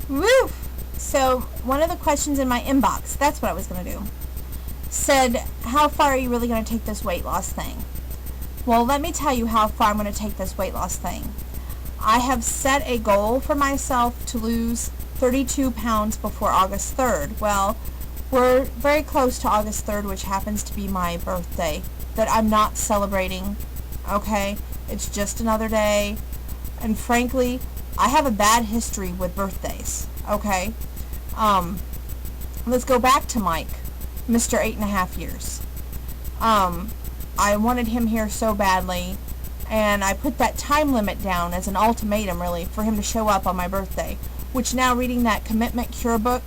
Woo! So, one of the questions in my inbox, that's what I was going to do, said, how far are you really going to take this weight loss thing? Well, let me tell you how far I'm going to take this weight loss thing. I have set a goal for myself to lose 32 pounds before August 3rd. Well, we're very close to August 3rd, which happens to be my birthday, that I'm not celebrating, okay? It's just another day, and frankly, I have a bad history with birthdays, okay? Let's go back to Mike, Mr. 8.5 years. I wanted him here so badly, and I put that time limit down as an ultimatum, really, for him to show up on my birthday, which now, reading that Commitment Cure book,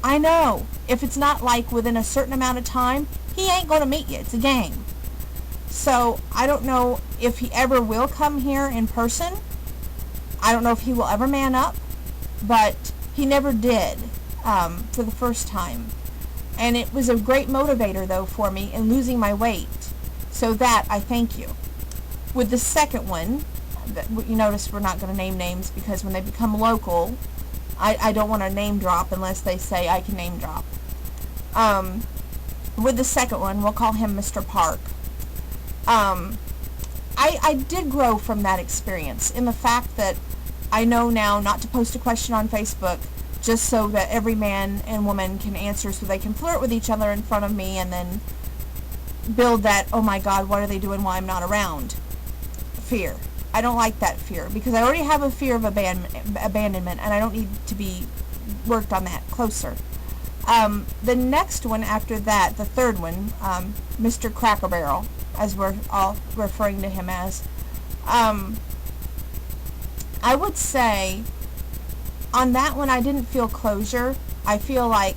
I know, if it's not like within a certain amount of time, he ain't going to meet you. It's a game. So, I don't know if he ever will come here in person. I don't know if he will ever man up, but he never did for the first time. And it was a great motivator, though, for me in losing my weight. So that, I thank you. With the second one, you notice we're not going to name names because when they become local, I don't want to name drop unless they say I can name drop. With the second one, we'll call him Mr. Park. I did grow from that experience in the fact that I know now not to post a question on Facebook just so that every man and woman can answer so they can flirt with each other in front of me and then build that, oh my God, what are they doing while I'm not around? Fear. I don't like that fear because I already have a fear of abandonment and I don't need to be worked on that closer. The next one after that, the third one, Mr. Cracker Barrel, as we're all referring to him as, I would say on that one I didn't feel closure. I feel like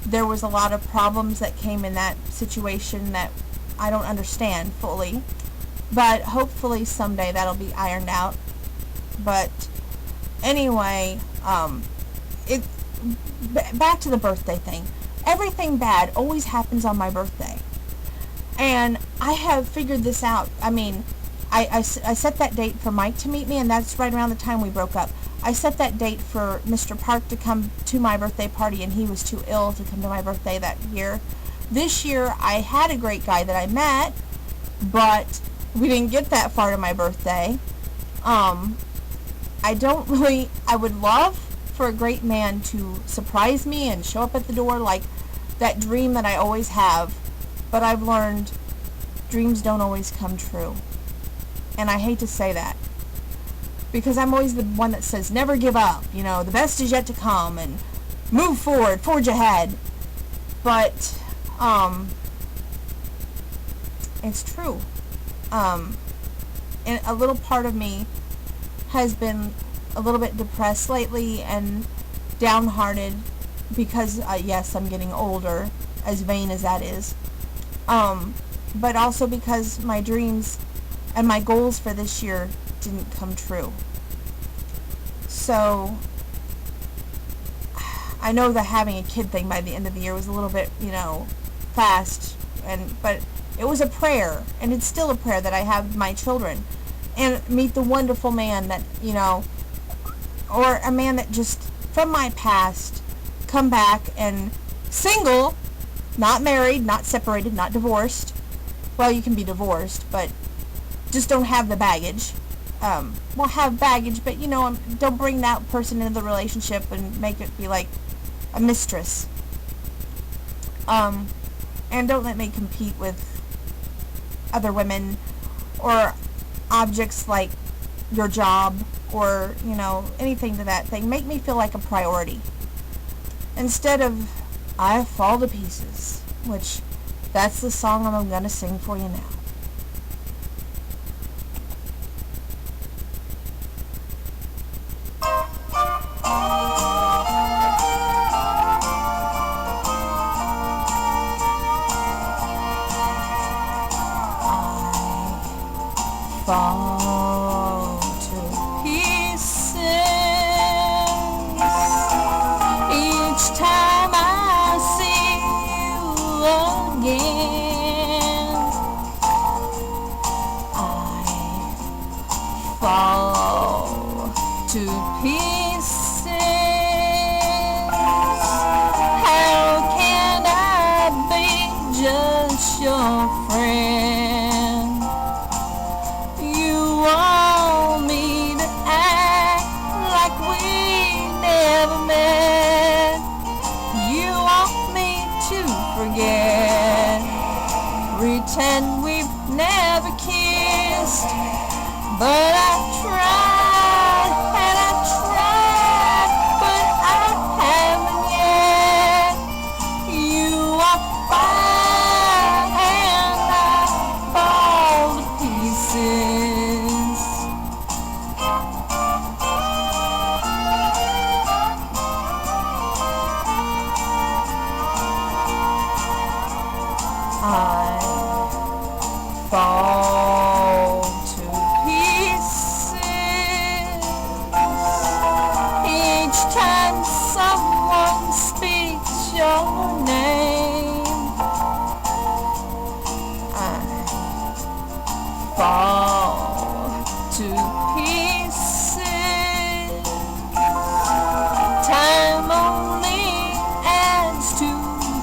there was a lot of problems that came in that situation that I don't understand fully. But hopefully someday that'll be ironed out. But anyway, back to the birthday thing. Everything bad always happens on my birthday. And I have figured this out. I mean, I set that date for Mike to meet me, and that's right around the time we broke up. I set that date for Mr. Park to come to my birthday party, and he was too ill to come to my birthday that year. This year, I had a great guy that I met, but we didn't get that far to my birthday. I would love for a great man to surprise me and show up at the door like that dream that I always have. But I've learned dreams don't always come true. And I hate to say that. Because I'm always the one that says, never give up. You know, the best is yet to come. And move forward, forge ahead. But, it's true. And a little part of me has been a little bit depressed lately and downhearted because, yes, I'm getting older, as vain as that is. But also because my dreams and my goals for this year didn't come true. So, I know the having a kid thing by the end of the year was a little bit, fast, but it was a prayer, and it's still a prayer that I have my children, and meet the wonderful man that, or a man that just, from my past, come back and single, not married, not separated, not divorced. Well, you can be divorced, but just don't have the baggage. Well, have baggage, but, don't bring that person into the relationship and make it be like a mistress. And don't let me compete with other women or objects like your job or, anything to that thing. Make me feel like a priority. Instead of, I fall to pieces, which that's the song I'm going to sing for you now. Fall to pieces each time I see you again. pretend we've never kissed, but I tried and I tried, but I haven't yet. You are fine and I fall to pieces. I fall to pieces each time someone speaks your name. I fall to pieces. Time only adds to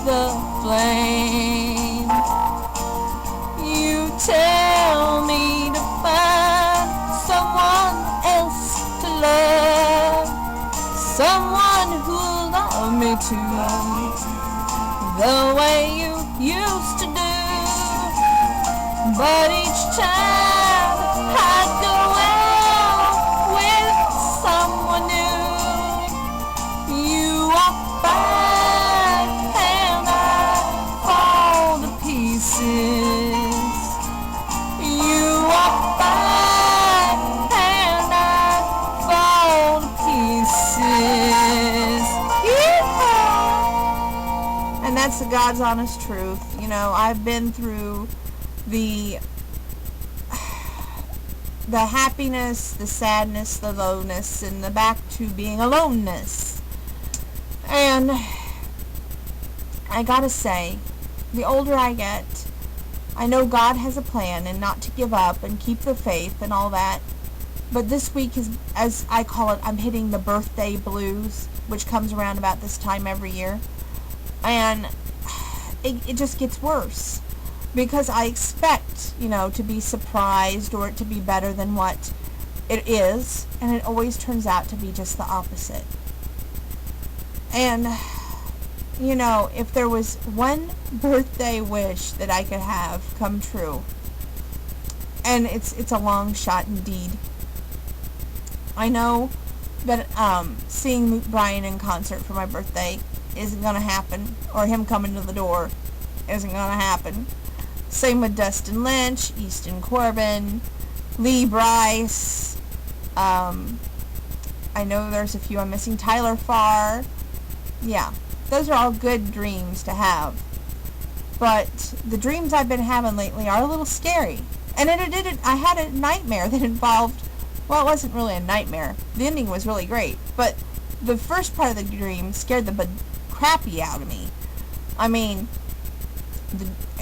the flame. You tell me to find someone else to love, someone who'll love me too, the way you used to do. But each time I go out with someone new, you are fine and I fall to pieces. You are fine and I fall to pieces. Yeah. And that's the God's honest truth. You know, I've been through the happiness, the sadness, the lowness, and the back to being aloneness. And I gotta say, the older I get, I know God has a plan and not to give up and keep the faith and all that. But this week is, as I call it, I'm hitting the birthday blues, which comes around about this time every year. And it just gets worse. Because I expect, to be surprised or it to be better than what it is. And it always turns out to be just the opposite. And, if there was one birthday wish that I could have come true, and it's a long shot indeed. I know that seeing Brian in concert for my birthday isn't going to happen, or him coming to the door isn't going to happen. Same with Dustin Lynch, Easton Corbin, Lee Bryce. I know there's a few I'm missing. Tyler Farr. Yeah, those are all good dreams to have. But the dreams I've been having lately are a little scary. And I had a nightmare that involved, well, it wasn't really a nightmare. The ending was really great. But the first part of the dream scared the crappy out of me. I mean,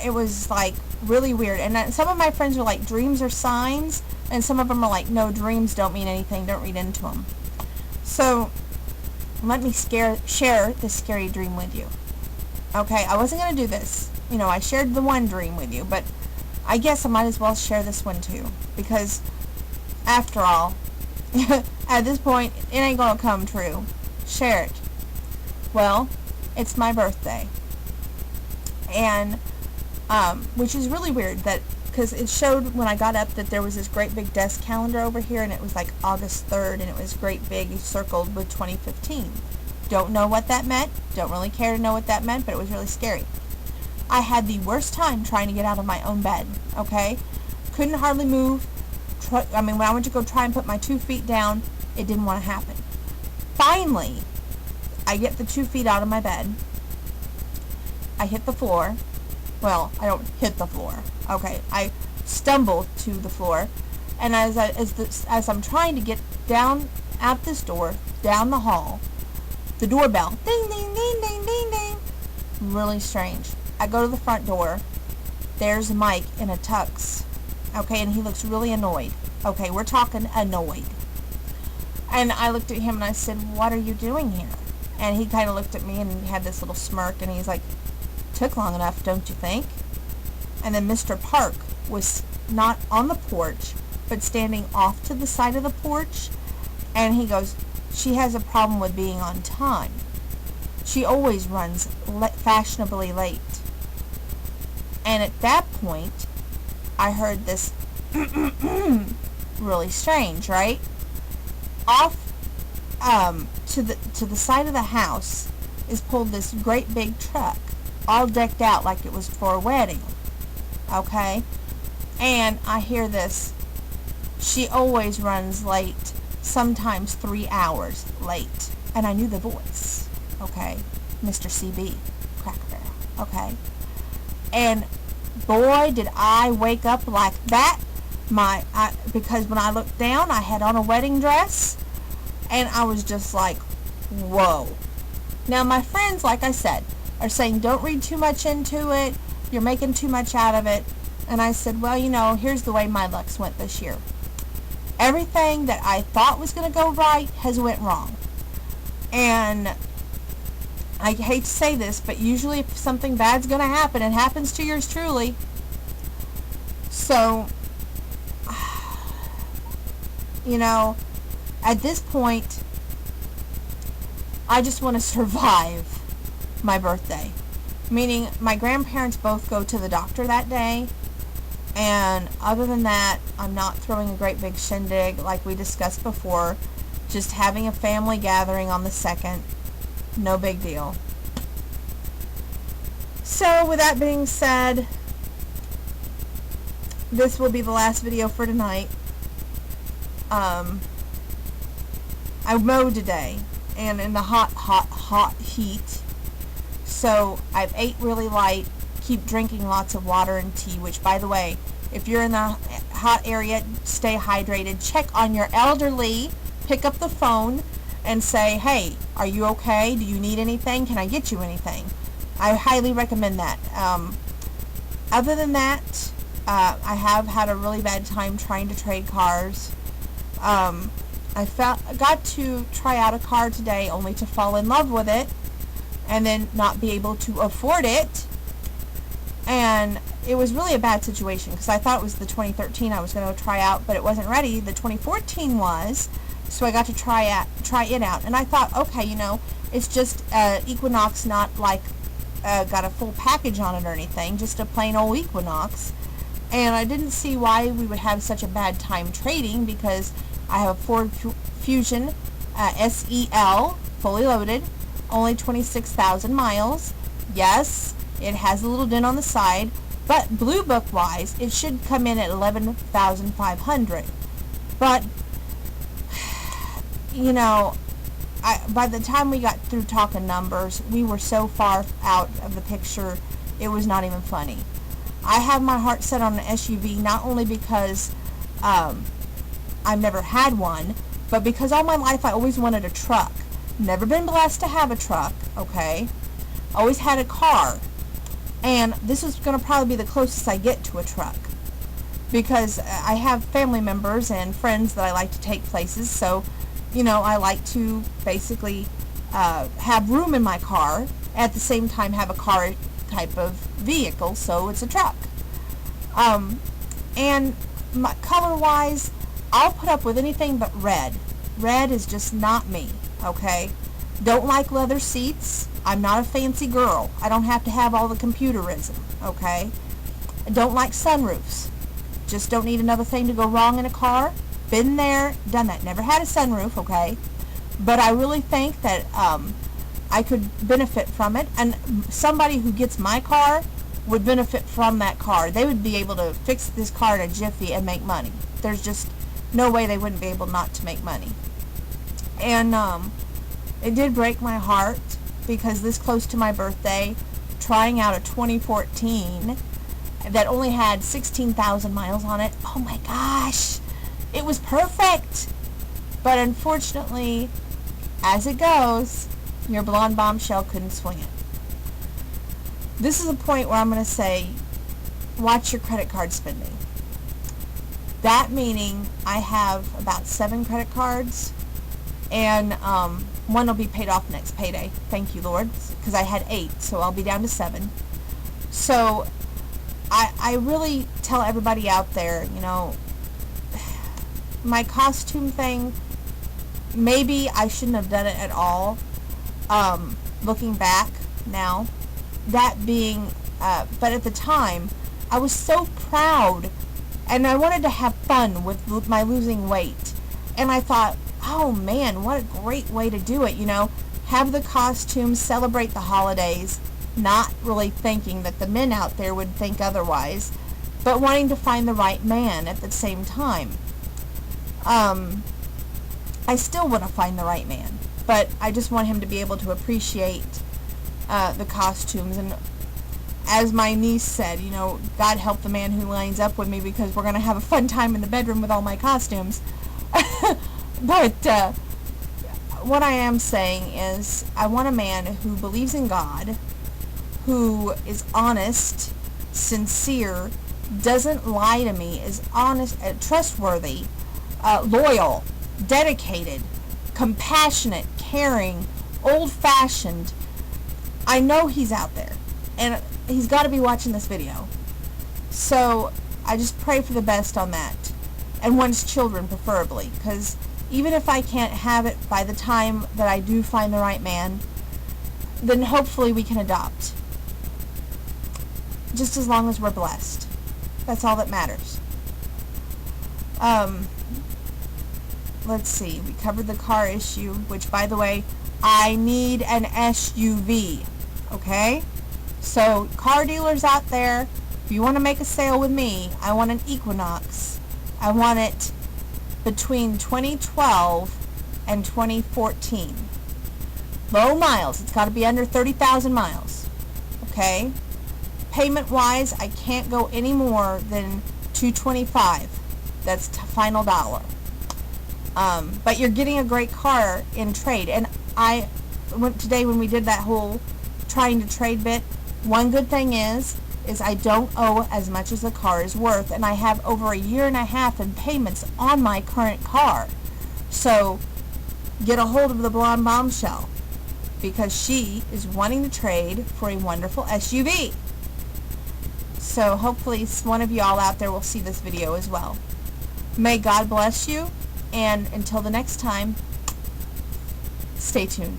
it was like really weird. And some of my friends are like, dreams are signs. And some of them are like, no, dreams don't mean anything. Don't read into them. So let me share this scary dream with you. Okay, I wasn't going to do this. I shared the one dream with you, but I guess I might as well share this one too. Because, after all, at this point, it ain't going to come true. Share it. Well, it's my birthday. And, which is really weird because it showed when I got up that there was this great big desk calendar over here, and it was like August 3rd, and it was great big circled with 2015. Don't know what that meant. Don't really care to know what that meant, but it was really scary. I had the worst time trying to get out of my own bed, okay? Couldn't hardly move. When I went to go try and put my 2 feet down, it didn't want to happen. Finally, I get the 2 feet out of my bed. I hit the floor. Well, I don't hit the floor. Okay, I stumble to the floor, and as I'm trying to get down out this door, down the hall, the doorbell, ding, ding, ding, ding, ding, ding. Really strange. I go to the front door. There's Mike in a tux. Okay, and he looks really annoyed. Okay, we're talking annoyed. And I looked at him and I said, what are you doing here? And he kind of looked at me and he had this little smirk, and he's like, took long enough, don't you think? And then Mr. Park was not on the porch, but standing off to the side of the porch, and he goes, she has a problem with being on time. She always runs fashionably late. And at that point, I heard this really strange, right? Off to the side of the house is pulled this great big truck, all decked out like it was for a wedding. Okay? And I hear this. She always runs late, sometimes 3 hours late. And I knew the voice. Okay? Mr. CB, Cracker Barrel. Okay? And boy, did I wake up like that. Because when I looked down, I had on a wedding dress, and I was just like, whoa. Now, my friends, like I said, are saying, don't read too much into it. You're making too much out of it. And I said, well, here's the way my lucks went this year. Everything that I thought was going to go right has went wrong. And I hate to say this, but usually if something bad's going to happen, it happens to yours truly. So, at this point, I just want to survive my birthday. Meaning, my grandparents both go to the doctor that day. And other than that, I'm not throwing a great big shindig like we discussed before. Just having a family gathering on the 2nd. No big deal. So, with that being said, this will be the last video for tonight. I mowed today, and in the hot heat. So, I've ate really light, keep drinking lots of water and tea, which, by the way, if you're in the hot area, stay hydrated. Check on your elderly. Pick up the phone and say, hey, are you okay? Do you need anything? Can I get you anything? I highly recommend that. Other than that, I have had a really bad time trying to trade cars. I got to try out a car today only to fall in love with it and then not be able to afford it. And it was really a bad situation because I thought it was the 2013 I was going to try out, but it wasn't ready. The 2014 was, so I got to try it out. And I thought, okay, it's just Equinox, not like got a full package on it or anything, just a plain old Equinox. And I didn't see why we would have such a bad time trading because I have a Ford Fusion SEL, fully loaded, only 26,000 miles. Yes, it has a little dent on the side, but Blue Book wise, it should come in at 11,500. But, by the time we got through talking numbers, we were so far out of the picture, it was not even funny. I have my heart set on an SUV, not only because I've never had one, but because all my life I always wanted a truck. Never been blessed to have a truck, okay? Always had a car. And this is going to probably be the closest I get to a truck. Because I have family members and friends that I like to take places, so, I like to basically have room in my car, at the same time have a car type of vehicle, so it's a truck. And color-wise, I'll put up with anything but red. Red is just not me, okay? Don't like leather seats. I'm not a fancy girl. I don't have to have all the computerism, okay? I don't like sunroofs. Just don't need another thing to go wrong in a car. Been there, done that. Never had a sunroof, okay? But I really think that I could benefit from it. And somebody who gets my car would benefit from that car. They would be able to fix this car in a jiffy and make money. There's just no way they wouldn't be able not to make money. And it did break my heart because this close to my birthday, trying out a 2014 that only had 16,000 miles on it, oh my gosh, it was perfect. But unfortunately, as it goes, your blonde bombshell couldn't swing it. This is a point where I'm going to say, watch your credit card spending. That meaning I have about 7 credit cards, and one will be paid off next payday. Thank you, Lord, because I had 8, so I'll be down to 7. So I really tell everybody out there, my costume thing, maybe I shouldn't have done it at all, looking back now. That being but at the time, I was so proud, and I wanted to have fun with my losing weight. And I thought, oh man, what a great way to do it, have the costumes, celebrate the holidays, not really thinking that the men out there would think otherwise, but wanting to find the right man at the same time. I still want to find the right man, but I just want him to be able to appreciate the costumes. And as my niece said, God help the man who lines up with me, because we're going to have a fun time in the bedroom with all my costumes. But what I am saying is, I want a man who believes in God, who is honest, sincere, doesn't lie to me, is honest, trustworthy, loyal, dedicated, compassionate, caring, old-fashioned. I know he's out there, and he's got to be watching this video. So I just pray for the best on that, and one's children preferably, because even if I can't have it by the time that I do find the right man, then hopefully we can adopt. Just as long as we're blessed. That's all that matters. Let's see. We covered the car issue, which, by the way, I need an SUV. Okay? So, car dealers out there, if you want to make a sale with me, I want an Equinox. I want it between 2012 and 2014. Low miles. It's got to be under 30,000 miles. Okay? Payment-wise, I can't go any more than $225. That's final dollar. But you're getting a great car in trade. And today when we did that whole trying to trade bit, one good thing is I don't owe as much as the car is worth, and I have over a year and a half in payments on my current car. So get a hold of the blonde bombshell, because she is wanting to trade for a wonderful SUV. So hopefully one of you all out there will see this video as well. May God bless you, and until the next time, stay tuned.